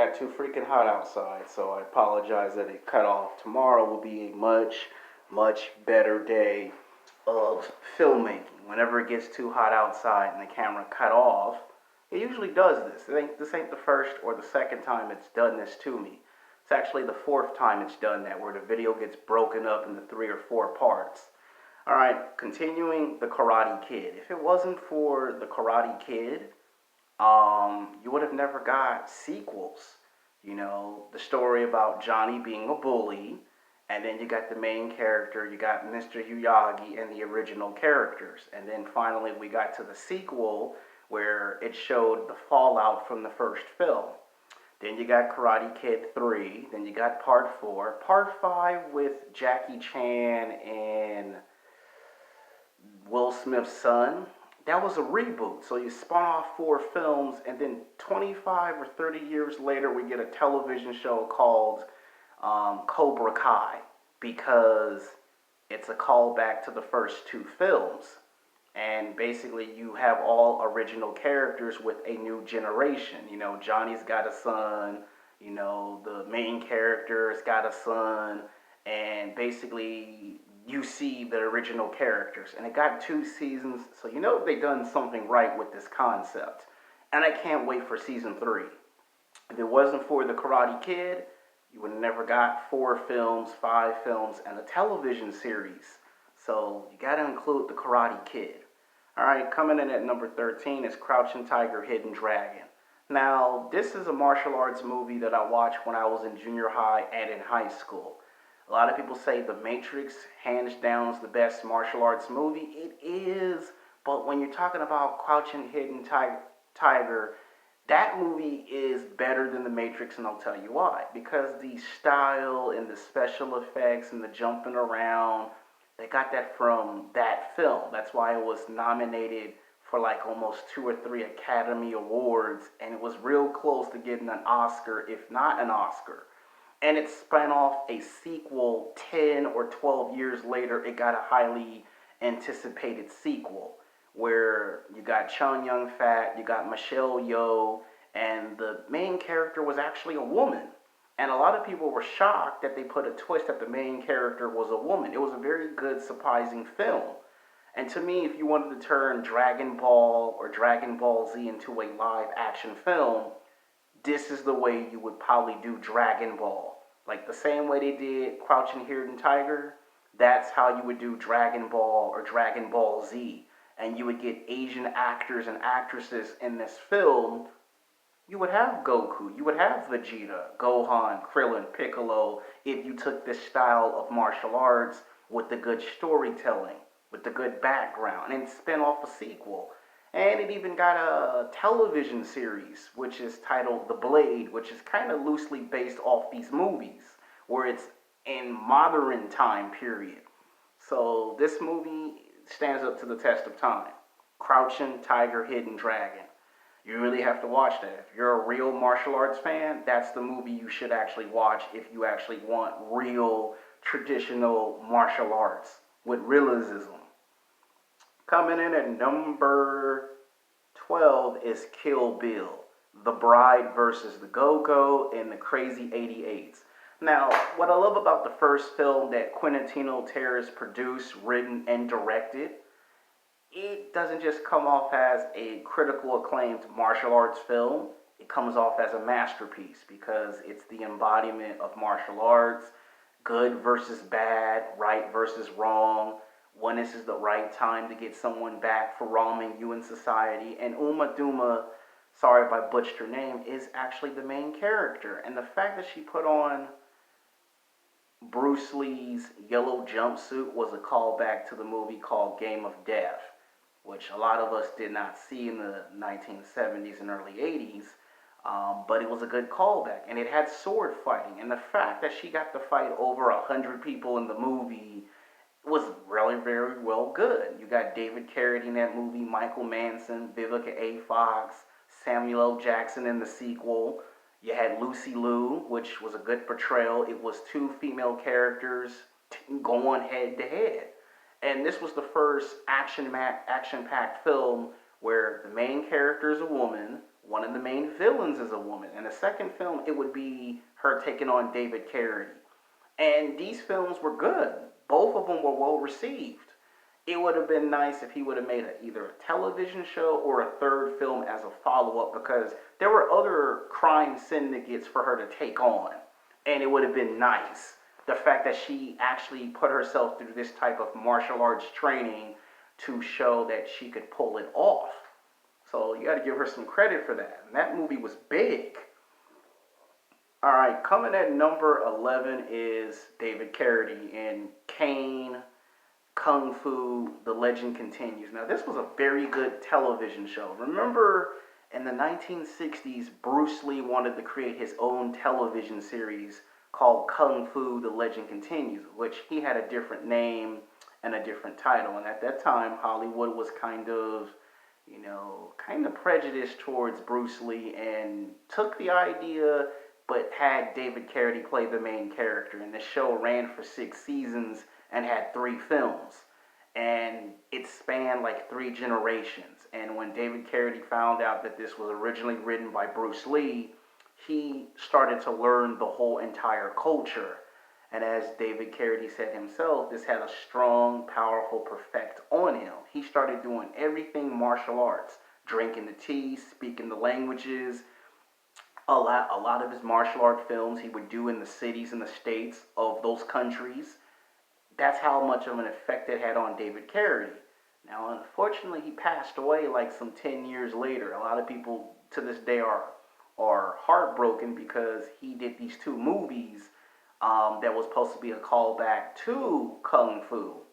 got too freaking hot outside, so I apologize that it cut off. Tomorrow will be a much better day of filmmaking. Whenever it gets too hot outside and the camera cut off, it usually does this. This ain't the first or the second time it's done this to me. It's actually the fourth time it's done that, where the video gets broken up into 3 or 4 parts. All right, continuing the Karate Kid. If it wasn't for the Karate Kid, you would have never got sequels. You know, the story about Johnny being a bully, and then you got the main character, you got Mr. Miyagi and the original characters. And then finally we got to the sequel where it showed the fallout from the first film. Then you got Karate Kid 3, then you got Part 4, Part 5 with Jackie Chan and Will Smith's son. That was a reboot. So you spun off 4 films, and then 25 or 30 years later, we get a television show called Cobra Kai, because it's a callback to the first 2 films. And basically, you have all original characters with a new generation. You know, Johnny's got a son. You know, the main character's got a son. And basically, you see the original characters. And it got 2 seasons, so you know they done something right with this concept. And I can't wait for season 3. If it wasn't for the Karate Kid, you would have never got 4 films, 5 films, and a television series. So you got to include the Karate Kid. All right, coming in at number 13 is Crouching Tiger, Hidden Dragon. Now, this is a martial arts movie that I watched when I was in junior high and in high school. A lot of people say The Matrix, hands down, is the best martial arts movie. It is, but when you're talking about Crouching Hidden Tiger, that movie is better than The Matrix, and I'll tell you why. Because the style and the special effects and the jumping around, they got that from that film. That's why it was nominated for like almost 2 or 3 Academy Awards, and it was real close to getting an Oscar, if not an Oscar. And it spun off a sequel 10 or 12 years later. It got a highly anticipated sequel where you got Chung Young Fat, you got Michelle Yeoh, and the main character was actually a woman. And a lot of people were shocked that they put a twist that the main character was a woman. It was a very good, surprising film. And to me, if you wanted to turn Dragon Ball or Dragon Ball Z into a live action film, this is the way you would probably do Dragon Ball. Like the same way they did Crouching Hidden Tiger, that's how you would do Dragon Ball or Dragon Ball Z. And you would get Asian actors and actresses in this film. You would have Goku, you would have Vegeta, Gohan, Krillin, Piccolo, if you took this style of martial arts with the good storytelling, with the good background, and spin off a sequel. And it even got a television series, which is titled The Blade, which is kind of loosely based off these movies, where it's in modern time period. So this movie stands up to the test of time. Crouching Tiger, Hidden Dragon. You really have to watch that. If you're a real martial arts fan, that's the movie you should actually watch if you actually want real traditional martial arts with realism. Coming in at number 12 is Kill Bill, The Bride versus the Go-Go and the Crazy 88s. Now, what I love about the first film that Quentin Tarantino produced, written, and directed, it doesn't just come off as a critical acclaimed martial arts film. It comes off as a masterpiece because it's the embodiment of martial arts, good versus bad, right versus wrong, when this is the right time to get someone back for wronging you in society. And Uma Thurman, sorry if I butchered her name, is actually the main character. And the fact that she put on Bruce Lee's yellow jumpsuit was a callback to the movie called Game of Death, which a lot of us did not see in the 1970s and early 80s, but it was a good callback. And it had sword fighting. And the fact that she got to fight over 100 people in the movie was really very well good. You got David Carradine in that movie, Michael Manson, Vivica A. Fox, Samuel L. Jackson in the sequel. You had Lucy Liu, which was a good portrayal. It was 2 female characters going head to head. And this was the first action-packed film where the main character is a woman, one of the main villains is a woman. In the second film, it would be her taking on David Carradine. And these films were good. Both of them were well received. It would have been nice if he would have made either a television show or a third film as a follow up, because there were other crime syndicates for her to take on. And it would have been nice. The fact that she actually put herself through this type of martial arts training to show that she could pull it off. So you got to give her some credit for that. And that movie was big. All right, coming at number 11 is David Carradine in Kane, Kung Fu, The Legend Continues. Now, this was a very good television show. Remember, in the 1960s, Bruce Lee wanted to create his own television series called Kung Fu, The Legend Continues, which he had a different name and a different title. And at that time, Hollywood was kind of prejudiced towards Bruce Lee and took the idea but had David Carradine play the main character. And the show ran for 6 seasons and had 3 films. And it spanned like 3 generations. And when David Carradine found out that this was originally written by Bruce Lee, he started to learn the whole entire culture. And as David Carradine said himself, this had a strong, powerful effect on him. He started doing everything martial arts, drinking the tea, speaking the languages. A lot of his martial art films he would do in the cities and the states of those countries. That's how much of an effect it had on David Carradine. Now, unfortunately, he passed away like some 10 years later. A lot of people to this day are heartbroken because he did these 2 movies that was supposed to be a callback to Kung Fu.